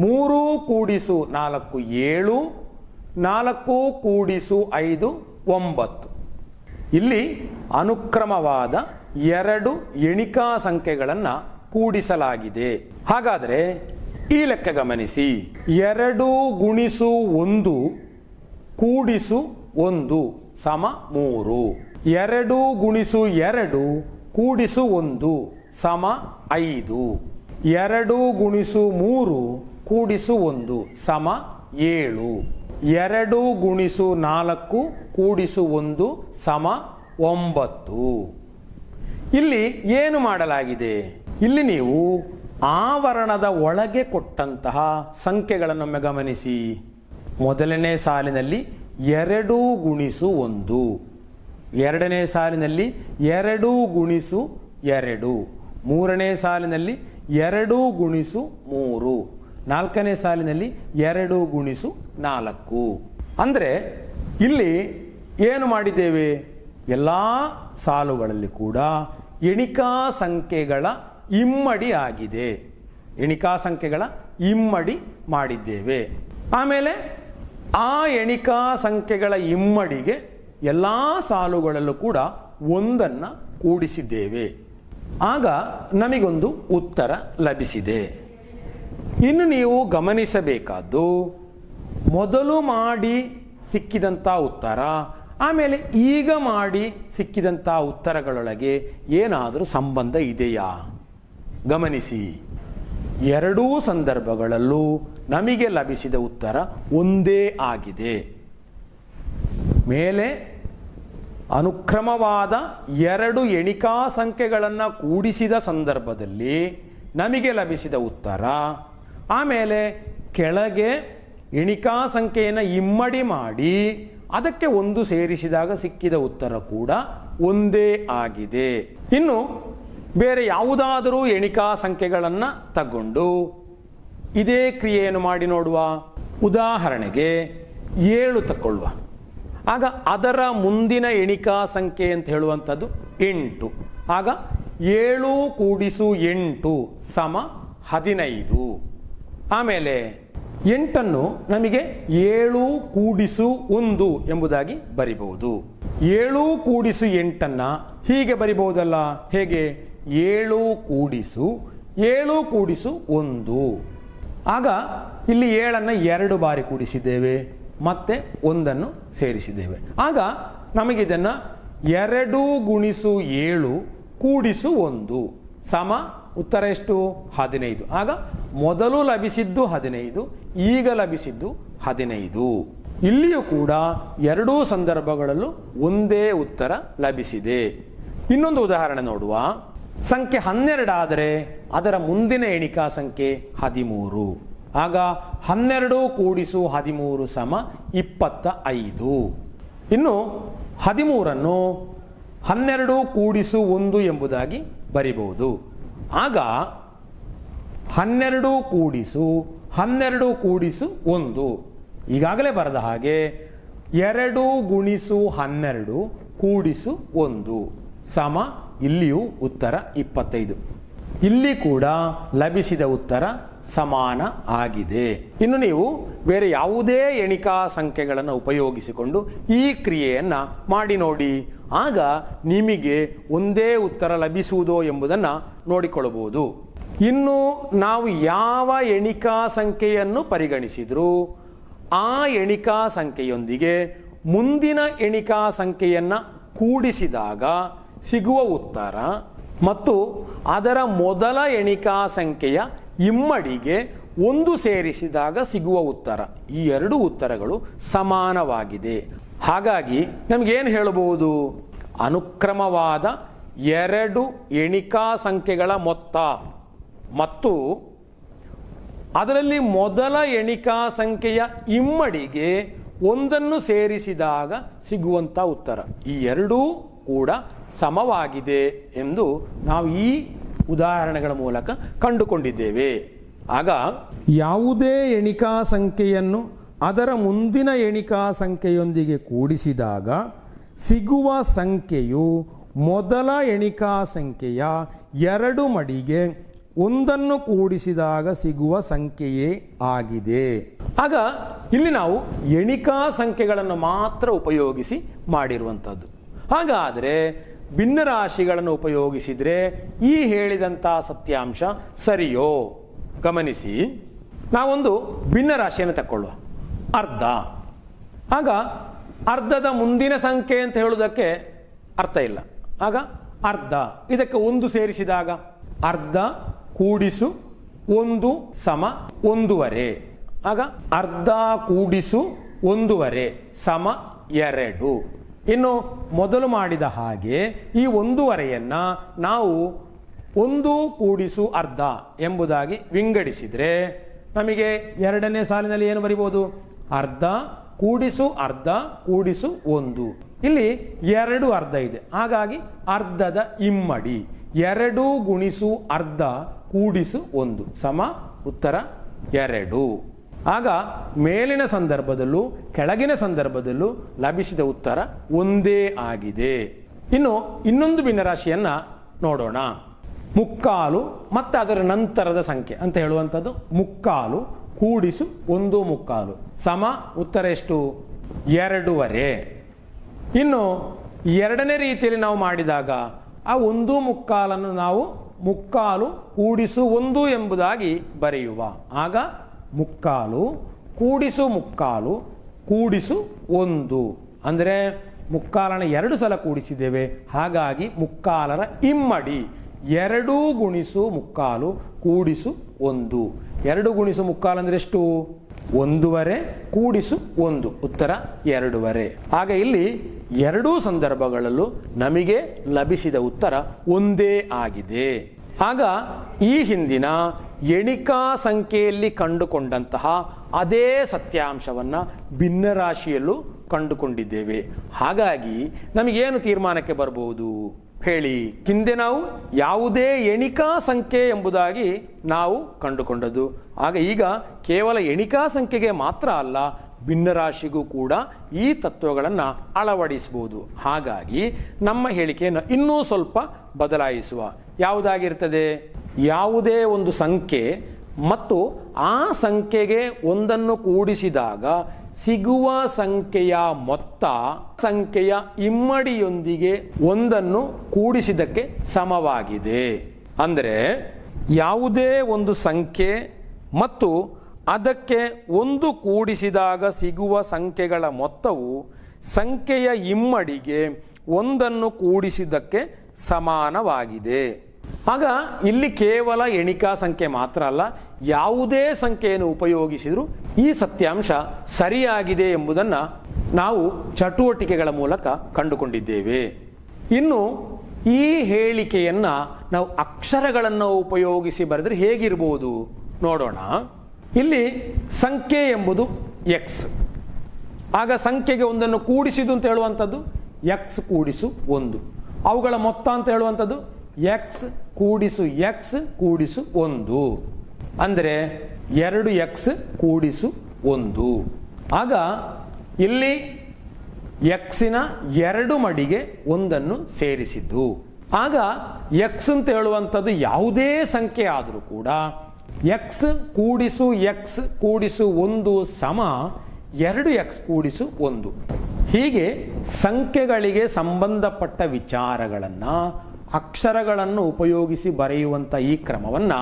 3 ಕೂಡಿಸು 4 7, 4 ಕೂಡಿಸು 5 9. ಇಲ್ಲಿ ಅನುಕ್ರಮವಾದ 2 ಎಣಿಕಾ ಸಂಖ್ಯೆಗಳನ್ನು ಕೂಡಿಸಲಾಗಿದೆ. ಹಾಗಾದರೆ ಈ ಲೆಕ್ಕ ಗಮನಿಸಿ, 2 ಗುಣಿಸು 1 ಕೂಡಿಸು 1 ಸಮ 3, 2 ಗುಣಿಸು 2 ಕೂಡಿಸು 1 ಸಮ 5, 2 ಗುಣಿಸು 3 ಕೂಡಿಸು 1 ಸಮ 7, 2 ಗುಣಿಸು 4 ಕೂಡಿಸು 1 ಸಮ 9. ಇಲ್ಲಿ ಏನು ಮಾಡಲಾಗಿದೆ? ಇಲ್ಲಿ ನೀವು ಆವರಣದ ಒಳಗೆ ಕೊಟ್ಟಂತಹ ಸಂಖ್ಯೆಗಳನ್ನೊಮ್ಮೆ ಗಮನಿಸಿ. ಮೊದಲನೇ ಸಾಲಿನಲ್ಲಿ 2 ಗುಣಿಸು 1, ಎರಡನೇ ಸಾಲಿನಲ್ಲಿ 2 ಗುಣಿಸು 2, ಮೂರನೇ ಸಾಲಿನಲ್ಲಿ 2 ಗುಣಿಸು 3, ನಾಲ್ಕನೇ ಸಾಲಿನಲ್ಲಿ 2 ಗುಣಿಸು 4. ಅಂದರೆ ಇಲ್ಲಿ ಏನು ಮಾಡಿದ್ದೇವೆ? ಎಲ್ಲ ಸಾಲುಗಳಲ್ಲಿ ಕೂಡ ಎಣಿಕಾ ಸಂಖ್ಯೆಗಳ ಇಮ್ಮಡಿ ಆಗಿದೆ. ಎಣಿಕಾ ಸಂಖ್ಯೆಗಳ ಇಮ್ಮಡಿ ಮಾಡಿದ್ದೇವೆ. ಆಮೇಲೆ ಆ ಎಣಿಕಾ ಸಂಖ್ಯೆಗಳ ಇಮ್ಮಡಿಗೆ ಎಲ್ಲ ಸಾಲುಗಳಲ್ಲೂ ಕೂಡ 1 ಕೂಡಿಸಿದ್ದೇವೆ. ಆಗ ನಮಗೊಂದು ಉತ್ತರ ಲಭಿಸಿದೆ. ಇನ್ನು ನೀವು ಗಮನಿಸಬೇಕಾದ್ದು, ಮೊದಲು ಮಾಡಿ ಸಿಕ್ಕಿದಂಥ ಉತ್ತರ ಆಮೇಲೆ ಈಗ ಮಾಡಿ ಸಿಕ್ಕಿದಂಥ ಉತ್ತರಗಳೊಳಗೆ ಏನಾದರೂ ಸಂಬಂಧ ಇದೆಯಾ? ಗಮನಿಸಿ, ಎರಡೂ ಸಂದರ್ಭಗಳಲ್ಲೂ ನಮಗೆ ಲಭಿಸಿದ ಉತ್ತರ ಒಂದೇ ಆಗಿದೆ. ಮೇಲೆ ಅನುಕ್ರಮವಾದ 2 ಎಣಿಕಾ ಸಂಖ್ಯೆಗಳನ್ನು ಕೂಡಿಸಿದ ಸಂದರ್ಭದಲ್ಲಿ ನಮಗೆ ಲಭಿಸಿದ ಉತ್ತರ, ಆಮೇಲೆ ಕೆಳಗೆ ಎಣಿಕಾ ಸಂಖ್ಯೆಯನ್ನು ಇಮ್ಮಡಿ ಮಾಡಿ ಅದಕ್ಕೆ 1 ಸೇರಿಸಿದಾಗ ಸಿಕ್ಕಿದ ಉತ್ತರ ಕೂಡ ಒಂದೇ ಆಗಿದೆ. ಇನ್ನು ಬೇರೆ ಯಾವುದಾದರೂ ಎಣಿಕಾ ಸಂಖ್ಯೆಗಳನ್ನು ತಗೊಂಡು ಇದೇ ಕ್ರಿಯೆಯನ್ನು ಮಾಡಿ ನೋಡುವ. ಉದಾಹರಣೆಗೆ 7 ತಗೊಳ್ಳುವ. ಆಗ ಅದರ ಮುಂದಿನ ಎಣಿಕಾ ಸಂಖ್ಯೆ ಅಂತ ಹೇಳುವಂಥದ್ದು 8. ಆಗ 7 ಕೂಡಿಸು 8 ಸಮ 15. ಆಮೇಲೆ 8 ನಮಗೆ 7 ಕೂಡಿಸು 1 ಎಂಬುದಾಗಿ ಬರಿಬಹುದು. 7 ಕೂಡಿಸು 8 ಹೀಗೆ ಬರಿಬಹುದಲ್ಲ? ಹೇಗೆ? 7 ಕೂಡಿಸು 7 ಕೂಡಿಸು 1. ಆಗ ಇಲ್ಲಿ 7 2 ಬಾರಿ ಕೂಡಿಸಿದ್ದೇವೆ, ಮತ್ತೆ 1 ಸೇರಿಸಿದ್ದೇವೆ. ಆಗ ನಮಗಿದನ್ನು 2 ಗುಣಿಸು 7 ಕೂಡಿಸು 1 ಸಮ ಉತ್ತರ ಎಷ್ಟು? 15. ಆಗ ಮೊದಲು ಲಭಿಸಿದ್ದು 15, ಈಗ ಲಭಿಸಿದ್ದು 15. ಇಲ್ಲಿಯೂ ಕೂಡ ಎರಡೂ ಸಂದರ್ಭಗಳಲ್ಲೂ ಒಂದೇ ಉತ್ತರ ಲಭಿಸಿದೆ. ಇನ್ನೊಂದು ಉದಾಹರಣೆ ನೋಡುವ. ಸಂಖ್ಯೆ 12 ಆದರೆ ಅದರ ಮುಂದಿನ ಎಣಿಕಾ ಸಂಖ್ಯೆ 13. ಆಗ 12 ಕೂಡಿಸು 13 ಸಮ 25. ಇನ್ನು 13 12 ಕೂಡಿಸು 1 ಎಂಬುದಾಗಿ ಬರಿಬಹುದು. ಆಗ 12 ಕೂಡಿಸು 12 ಕೂಡಿಸು 1 ಈಗಾಗಲೇ ಬರೆದ ಹಾಗೆ 2 ಗುಣಿಸು 12 ಕೂಡಿಸು 1 ಸಮ ಇಲ್ಲಿಯೂ ಉತ್ತರ 25. ಇಲ್ಲಿ ಕೂಡ ಲಭಿಸಿದ ಉತ್ತರ ಸಮಾನ ಆಗಿದೆ. ಇನ್ನು ನೀವು ಬೇರೆ ಯಾವುದೇ ಎಣಿಕಾ ಸಂಖ್ಯೆಗಳನ್ನು ಉಪಯೋಗಿಸಿಕೊಂಡು ಈ ಕ್ರಿಯೆಯನ್ನು ಮಾಡಿ ನೋಡಿ. ಆಗ ನಿಮಗೆ ಒಂದೇ ಉತ್ತರ ಲಭಿಸುವುದೋ ಎಂಬುದನ್ನು ನೋಡಿಕೊಳ್ಳಬಹುದು. ಇನ್ನು ನಾವು ಯಾವ ಎಣಿಕಾ ಸಂಖ್ಯೆಯನ್ನು ಪರಿಗಣಿಸಿದರೂ ಆ ಎಣಿಕಾ ಸಂಖ್ಯೆಯೊಂದಿಗೆ ಮುಂದಿನ ಎಣಿಕಾ ಸಂಖ್ಯೆಯನ್ನು ಕೂಡಿಸಿದಾಗ ಸಿಗುವ ಉತ್ತರ ಮತ್ತು ಅದರ ಮೊದಲ ಎಣಿಕಾ ಸಂಖ್ಯೆಯ ಇಮ್ಮಡಿಗೆ ಒಂದು ಸೇರಿಸಿದಾಗ ಸಿಗುವ ಉತ್ತರ, ಈ ಎರಡು ಉತ್ತರಗಳು ಸಮಾನವಾಗಿದೆ. ಹಾಗಾಗಿ ನಮಗೇನು ಹೇಳಬಹುದು? ಅನುಕ್ರಮವಾದ ಎರಡು ಎಣಿಕಾ ಸಂಖ್ಯೆಗಳ ಮೊತ್ತ ಮತ್ತು ಅದರಲ್ಲಿ ಮೊದಲ ಎಣಿಕಾ ಸಂಖ್ಯೆಯ ಇಮ್ಮಡಿಗೆ ಒಂದನ್ನು ಸೇರಿಸಿದಾಗ ಸಿಗುವಂಥ ಉತ್ತರ, ಈ ಎರಡೂ ಕೂಡ ಸಮವಾಗಿದೆ ಎಂದು ನಾವು ಈ ಉದಾಹರಣೆಗಳ ಮೂಲಕ ಕಂಡುಕೊಂಡಿದ್ದೇವೆ. ಆಗ ಯಾವುದೇ ಎಣಿಕಾ ಸಂಖ್ಯೆಯನ್ನು ಅದರ ಮುಂದಿನ ಎಣಿಕಾ ಸಂಖ್ಯೆಯೊಂದಿಗೆ ಕೂಡಿಸಿದಾಗ ಸಿಗುವ ಸಂಖ್ಯೆಯು ಮೊದಲ ಎಣಿಕಾ ಸಂಖ್ಯೆಯ ಎರಡು ಮಡಿಗೆ ಒಂದನ್ನು ಕೂಡಿಸಿದಾಗ ಸಿಗುವ ಸಂಖ್ಯೆಯೇ ಆಗಿದೆ. ಆಗ ಇಲ್ಲಿ ನಾವು ಎಣಿಕಾ ಸಂಖ್ಯೆಗಳನ್ನು ಮಾತ್ರ ಉಪಯೋಗಿಸಿ ಮಾಡಿರುವಂಥದ್ದು. ಹಾಗಾದರೆ ಭಿನ್ನರಾಶಿಗಳನ್ನು ಉಪಯೋಗಿಸಿದರೆ ಈ ಹೇಳಿದಂಥ ಸತ್ಯಾಂಶ ಸರಿಯೋ? ಗಮನಿಸಿ, ನಾವೊಂದು ಭಿನ್ನರಾಶಿಯನ್ನು ತಗೊಳ್ಳುವ, ಅರ್ಧ. ಆಗ ಅರ್ಧದ ಮುಂದಿನ ಸಂಖ್ಯೆ ಅಂತ ಹೇಳುವುದಕ್ಕೆ ಅರ್ಥ ಇಲ್ಲ. ಆಗ ಅರ್ಧ ಇದಕ್ಕೆ ಒಂದು ಸೇರಿಸಿದಾಗ ಅರ್ಧ ಕೂಡಿಸು ಒಂದು ಸಮ ಒಂದೂವರೆ. ಆಗ ಅರ್ಧ ಕೂಡಿಸು ಒಂದೂವರೆ ಸಮ 2. ಇನ್ನು ಮೊದಲು ಮಾಡಿದ ಹಾಗೆ ಈ ಒಂದೂವರೆಯನ್ನು ನಾವು 1 ಕೂಡಿಸು ಅರ್ಧ ಎಂಬುದಾಗಿ ವಿಂಗಡಿಸಿದರೆ ನಮಗೆ ಎರಡನೇ ಸಾಲಿನಲ್ಲಿ ಏನು ಬರಿಬೋದು? ಅರ್ಧ ಕೂಡಿಸು ಅರ್ಧ ಕೂಡಿಸು 1. ಇಲ್ಲಿ 2 ಅರ್ಧ ಇದೆ, ಹಾಗಾಗಿ ಅರ್ಧದ ಇಮ್ಮಡಿ 2 ಗುಣಿಸು ಅರ್ಧ ಕೂಡಿಸು 1 ಸಮ ಉತ್ತರ 2. ಆಗ ಮೇಲಿನ ಸಂದರ್ಭದಲ್ಲೂ ಕೆಳಗಿನ ಸಂದರ್ಭದಲ್ಲೂ ಲಭಿಸಿದ ಉತ್ತರ ಒಂದೇ ಆಗಿದೆ. ಇನ್ನು ಇನ್ನೊಂದು ಭಿನ್ನರಾಶಿಯನ್ನು ನೋಡೋಣ. ಮುಕ್ಕಾಲು ಮತ್ತು ಅದರ ನಂತರದ ಸಂಖ್ಯೆ ಅಂತ ಹೇಳುವಂಥದ್ದು ಮುಕ್ಕಾಲು ಕೂಡಿಸು 1 ಮುಕ್ಕಾಲು ಸಮ ಉತ್ತರ ಎಷ್ಟು? 2.5. ಇನ್ನು ಎರಡನೇ ರೀತಿಯಲ್ಲಿ ನಾವು ಮಾಡಿದಾಗ ಆ 1 ಮುಕ್ಕಾಲನ್ನು ನಾವು ಮುಕ್ಕಾಲು ಕೂಡಿಸು 1 ಎಂಬುದಾಗಿ ಬರೆಯುವ. ಆಗ ಮುಕ್ಕಾಲು ಕೂಡಿಸು ಮುಕ್ಕಾಲು ಕೂಡಿಸು 1 ಅಂದರೆ ಮುಕ್ಕಾಲನ 2 ಸಲ ಕೂಡಿಸಿದ್ದೇವೆ, ಹಾಗಾಗಿ ಮುಕ್ಕಾಲರ ಇಮ್ಮಡಿ 2 ಗುಣಿಸು ಮುಕ್ಕಾಲು ಕೂಡಿಸು 1. 2 ಗುಣಿಸು ಮುಕ್ಕಾಲು ಅಂದರೆ ಎಷ್ಟು? 1.5 ಕೂಡಿಸು 1 ಉತ್ತರ 2.5. ಆಗ ಇಲ್ಲಿ ಎರಡೂ ಸಂದರ್ಭಗಳಲ್ಲೂ ನಮಗೆ ಲಭಿಸಿದ ಉತ್ತರ ಒಂದೇ ಆಗಿದೆ. ಆಗ ಈ ಹಿಂದಿನ ಎಣಿಕಾ ಸಂಖ್ಯೆಯಲ್ಲಿ ಕಂಡುಕೊಂಡಂತಹ ಅದೇ ಸತ್ಯಾಂಶವನ್ನು ಭಿನ್ನರಾಶಿಯಲ್ಲೂ ಕಂಡುಕೊಂಡಿದ್ದೇವೆ. ಹಾಗಾಗಿ ನಮಗೇನು ತೀರ್ಮಾನಕ್ಕೆ ಬರಬಹುದು ಹೇಳಿ? ಹಿಂದೆ ನಾವು ಯಾವುದೇ ಎಣಿಕಾ ಸಂಖ್ಯೆ ಎಂಬುದಾಗಿ ನಾವು ಕಂಡುಕೊಂಡದ್ದು. ಆಗ ಈಗ ಕೇವಲ ಎಣಿಕಾ ಸಂಖ್ಯೆಗೆ ಮಾತ್ರ ಅಲ್ಲ, ಭಿನ್ನರಾಶಿಗೂ ಕೂಡ ಈ ತತ್ವಗಳನ್ನು ಅಳವಡಿಸಬಹುದು. ಹಾಗಾಗಿ ನಮ್ಮ ಹೇಳಿಕೆಯನ್ನು ಇನ್ನೂ ಸ್ವಲ್ಪ ಬದಲಾಯಿಸುವ. ಯಾವುದಾಗಿರ್ತದೆ? ಯಾವುದೇ ಒಂದು ಸಂಖ್ಯೆ ಮತ್ತು ಆ ಸಂಖ್ಯೆಗೆ ಒಂದನ್ನು ಕೂಡಿಸಿದಾಗ ಸಿಗುವ ಸಂಖ್ಯೆಯ ಮೊತ್ತ ಸಂಖ್ಯೆಯ ಇಮ್ಮಡಿಯೊಂದಿಗೆ ಒಂದನ್ನು ಕೂಡಿಸಿದಕ್ಕೆ ಸಮವಾಗಿದೆ. ಅಂದರೆ ಯಾವುದೇ ಒಂದು ಸಂಖ್ಯೆ ಮತ್ತು ಅದಕ್ಕೆ ಒಂದು ಕೂಡಿಸಿದಾಗ ಸಿಗುವ ಸಂಖ್ಯೆಗಳ ಮೊತ್ತವು ಸಂಖ್ಯೆಯ ಇಮ್ಮಡಿಗೆ ಒಂದನ್ನು ಕೂಡಿಸಿದ್ದಕ್ಕೆ ಸಮಾನವಾಗಿದೆ. ಆಗ ಇಲ್ಲಿ ಕೇವಲ ಎಣಿಕಾ ಸಂಖ್ಯೆ ಮಾತ್ರ ಅಲ್ಲ, ಯಾವುದೇ ಸಂಖ್ಯೆಯನ್ನು ಉಪಯೋಗಿಸಿದರೂ ಈ ಸತ್ಯಾಂಶ ಸರಿಯಾಗಿದೆ ಎಂಬುದನ್ನು ನಾವು ಚಟುವಟಿಕೆಗಳ ಮೂಲಕ ಕಂಡುಕೊಂಡಿದ್ದೇವೆ. ಇನ್ನು ಈ ಹೇಳಿಕೆಯನ್ನು ನಾವು ಅಕ್ಷರಗಳನ್ನು ಉಪಯೋಗಿಸಿ ಬರೆದರೆ ಹೇಗಿರ್ಬೋದು ನೋಡೋಣ. ಇಲ್ಲಿ ಸಂಖ್ಯೆ ಎಂಬುದು ಎಕ್ಸ್. ಆಗ ಸಂಖ್ಯೆಗೆ ಒಂದನ್ನು ಕೂಡಿಸಿದು ಅಂತ ಹೇಳುವಂಥದ್ದು ಎಕ್ಸ್ ಕೂಡಿಸು 1. ಅವುಗಳ ಮೊತ್ತ ಅಂತ ಹೇಳುವಂಥದ್ದು ಎಕ್ಸ್ ಕೂಡಿಸು ಎಕ್ಸ್ ಕೂಡಿಸು 1 ಅಂದರೆ 2x ಕೂಡಿಸು 1. ಆಗ ಇಲ್ಲಿ ಎಕ್ಸಿನ 2 ಮಡಿಗೆ ಒಂದನ್ನು ಸೇರಿಸಿದ್ದು. ಆಗ ಎಕ್ಸ್ ಅಂತ ಹೇಳುವಂಥದ್ದು ಯಾವುದೇ ಸಂಖ್ಯೆ ಆದರೂ ಕೂಡ ಎಕ್ಸ್ ಕೂಡಿಸು ಎಕ್ಸ್ ಕೂಡಿಸು 1 ಸಮ 2x ಕೂಡಿಸು 1. ಹೀಗೆ ಸಂಖ್ಯೆಗಳಿಗೆ ಸಂಬಂಧಪಟ್ಟ ವಿಚಾರಗಳನ್ನು ಅಕ್ಷರಗಳನ್ನು ಉಪಯೋಗಿಸಿ ಬರೆಯುವಂಥ ಈ ಕ್ರಮವನ್ನು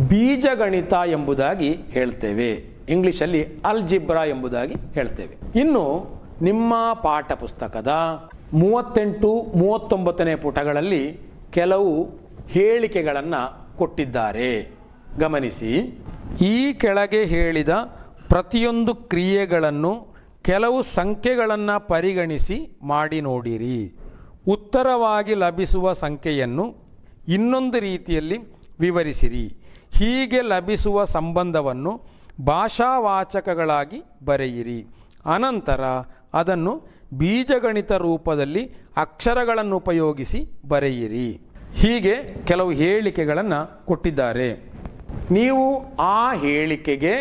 ಬೀಜಗಣಿತ ಎಂಬುದಾಗಿ ಹೇಳ್ತೇವೆ. ಇಂಗ್ಲಿಷಲ್ಲಿ ಅಲ್ಜಿಬ್ರಾ ಎಂಬುದಾಗಿ ಹೇಳ್ತೇವೆ. ಇನ್ನು ನಿಮ್ಮ ಪಾಠ ಪುಸ್ತಕದ 38, 39ನೇ ಪುಟಗಳಲ್ಲಿ ಕೆಲವು ಹೇಳಿಕೆಗಳನ್ನು ಕೊಟ್ಟಿದ್ದಾರೆ. ಗಮನಿಸಿ. ಈ ಕೆಳಗೆ ಹೇಳಿದ ಪ್ರತಿಯೊಂದು ಕ್ರಿಯೆಗಳನ್ನು ಕೆಲವು ಸಂಖ್ಯೆಗಳನ್ನು ಪರಿಗಣಿಸಿ ಮಾಡಿ ನೋಡಿರಿ. ಉತ್ತರವಾಗಿ ಲಭಿಸುವ ಸಂಖ್ಯೆಯನ್ನು ಇನ್ನೊಂದು ರೀತಿಯಲ್ಲಿ ವಿವರಿಸಿರಿ. ಹೀಗೆ ಲಭಿಸುವ ಸಂಬಂಧವನ್ನು ಭಾಷಾವಾಚಕಗಳಾಗಿ ಬರೆಯಿರಿ. ಅನಂತರ ಅದನ್ನು ಬೀಜಗಣಿತ ರೂಪದಲ್ಲಿ ಅಕ್ಷರಗಳನ್ನು ಉಪಯೋಗಿಸಿ ಬರೆಯಿರಿ. ಹೀಗೆ ಕೆಲವು ಹೇಳಿಕೆಗಳನ್ನು ಕೊಟ್ಟಿದ್ದಾರೆ. ನೀವು ಆ ಹೇಳಿಕೆಗೆ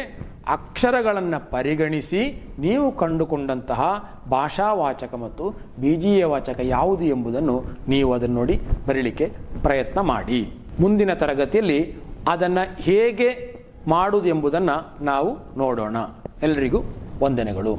ಅಕ್ಷರಗಳನ್ನು ಪರಿಗಣಿಸಿ ನೀವು ಕಂಡುಕೊಂಡಂತಹ ಭಾಷಾವಾಚಕ ಮತ್ತು ಬೀಜೀಯ ವಾಚಕ ಯಾವುದು ಎಂಬುದನ್ನು ನೀವು ಅದನ್ನು ನೋಡಿ ಬರೀಲಿಕ್ಕೆ ಪ್ರಯತ್ನ ಮಾಡಿ. ಮುಂದಿನ ತರಗತಿಯಲ್ಲಿ ಅದನ್ನು ಹೇಗೆ ಮಾಡುವುದು ಎಂಬುದನ್ನು ನಾವು ನೋಡೋಣ. ಎಲ್ಲರಿಗೂ ವಂದನೆಗಳು.